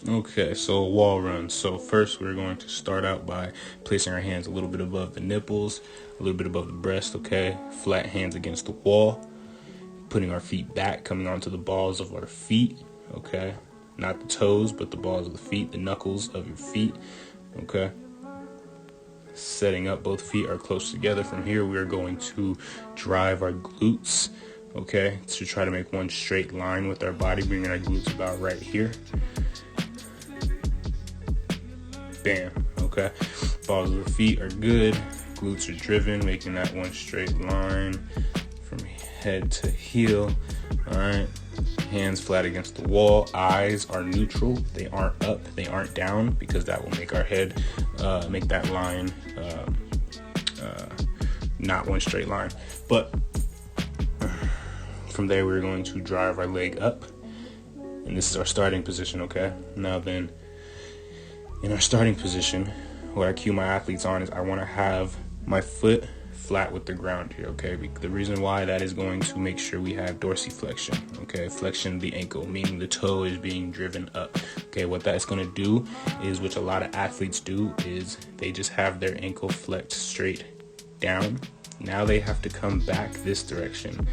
Okay, so a wall run. So first we're going to start out by placing our hands a little bit above the nipples, a little bit above the breast, okay? Flat hands against the wall, putting our feet back, coming onto the balls of our feet, okay? Not the toes, but the balls of the feet, the knuckles of your feet, okay? Setting up, both feet are close together. From here, we are going to drive our glutes, okay? To try to make one straight line with our body, bringing our glutes about right here. Bam, okay? Balls of the feet are good. Glutes are driven, making that one straight line from head to heel. All right. Hands flat against the wall. Eyes are neutral. They aren't up. They aren't down, because that will make our head, make that line not one straight line. But from there, we're going to drive our leg up. And this is our starting position, okay? Now then, in our starting position, what I cue my athletes on is I want to have my foot flat with the ground here, okay? The reason why that is going to make sure we have dorsiflexion, okay? Flexion of the ankle, meaning the toe is being driven up, okay? What that's going to do is, which a lot of athletes do, is they just have their ankle flexed straight down. Now they have to come back this direction,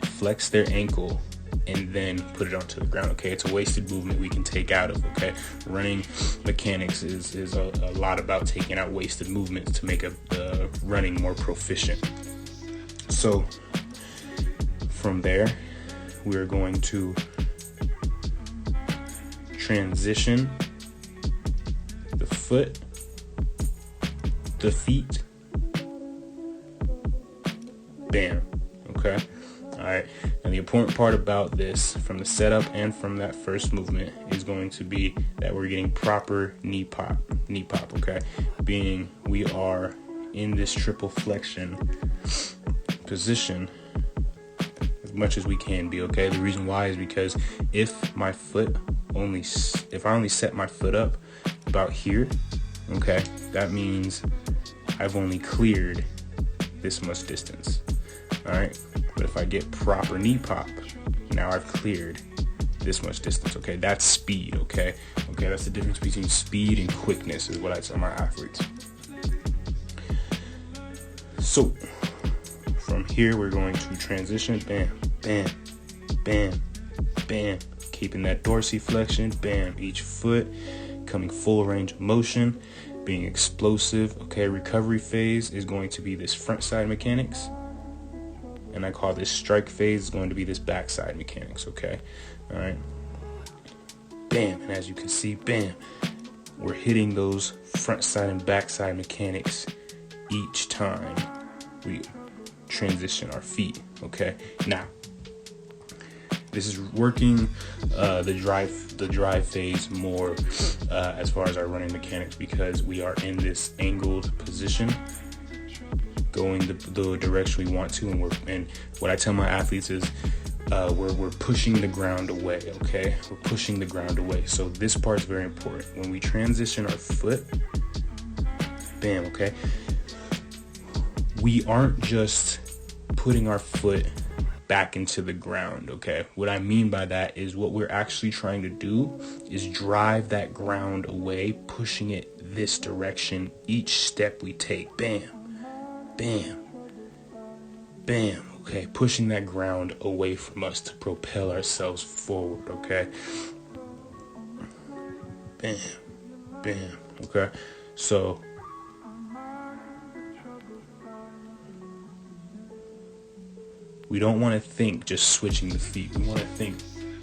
flex their ankle, and then put it onto the ground, okay? It's a wasted movement we can take out of, okay? Running mechanics is a lot about taking out wasted movements to make running more proficient. So from there, we're going to transition the foot, the feet, bam, okay? All right, and the important part about this, from the setup and from that first movement, is going to be that we're getting proper knee pop, okay? Being we are in this triple flexion position as much as we can be, okay? The reason why is because if I only set my foot up about here, okay, that means I've only cleared this much distance, all right? But if I get proper knee pop, now I've cleared this much distance, okay? That's speed, okay? Okay, that's the difference between speed and quickness, is what I tell my athletes. So, from here, we're going to transition, bam, bam, bam, bam, keeping that dorsiflexion, bam, each foot coming full range of motion, being explosive, okay? Recovery phase is going to be this front side mechanics. And I call this strike phase is going to be this backside mechanics, okay? All right. Bam, and as you can see, bam, we're hitting those front side and backside mechanics each time we transition our feet, okay? Now, this is working the drive phase more as far as our running mechanics, because we are in this angled position, going the direction we want to, and what I tell my athletes is we're pushing the ground away, okay? We're pushing the ground away. So this part is very important. When we transition our foot, bam, okay? We aren't just putting our foot back into the ground, okay? What I mean by that is what we're actually trying to do is drive that ground away, pushing it this direction each step we take. Bam. Bam, bam, okay? Pushing that ground away from us to propel ourselves forward, okay? Bam, bam, okay? So, we don't want to think just switching the feet. We want to think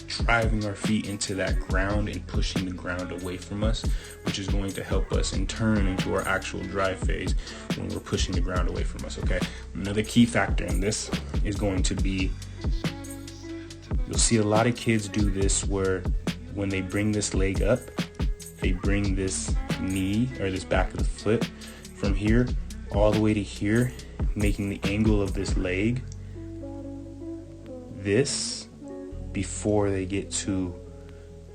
driving our feet into that ground and pushing the ground away from us, which is going to help us in turn into our actual drive phase when we're pushing the ground away from us, okay? Another key factor in this is going to be, you'll see a lot of kids do this where when they bring this leg up, they bring this knee or this back of the foot from here all the way to here, making the angle of this leg this before they get to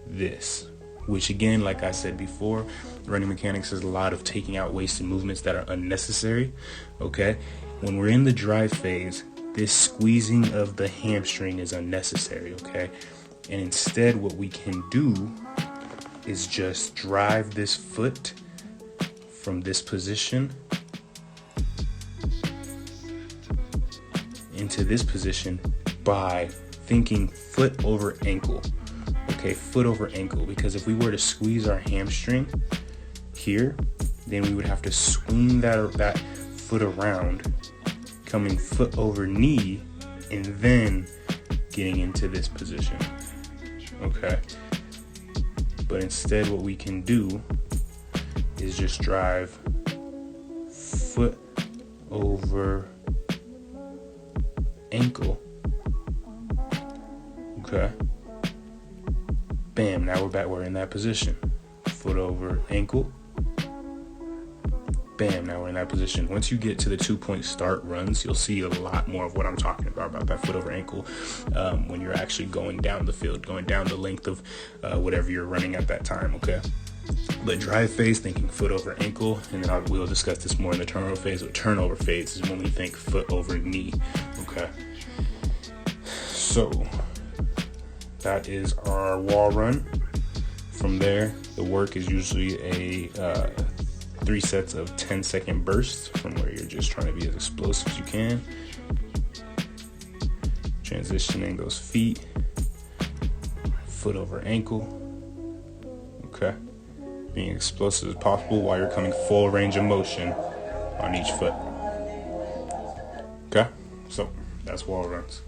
this, which again, like I said before, running mechanics is a lot of taking out wasted movements that are unnecessary, okay? When we're in the drive phase, this squeezing of the hamstring is unnecessary, okay? And instead, what we can do is just drive this foot from this position into this position by thinking foot over ankle. Okay, foot over ankle, because if we were to squeeze our hamstring here, then we would have to swing that foot around, coming foot over knee, and then getting into this position. Okay, but instead what we can do is just drive foot over ankle. Okay, bam, now we're back, we're in that position. Foot over ankle, bam, now we're in that position. Once you get to the 2-point start runs, you'll see a lot more of what I'm talking about that foot over ankle, when you're actually going down the field, going down the length of whatever you're running at that time. Okay, but drive phase, thinking foot over ankle, and then we'll discuss this more in the turnover phase. But turnover phase is when we think foot over knee. Okay, so that is our wall run. From there, the work is usually a 3 sets of 10-second bursts, from where you're just trying to be as explosive as you can. Transitioning those feet, foot over ankle. Okay, being explosive as possible while you're coming full range of motion on each foot. Okay, so that's wall runs.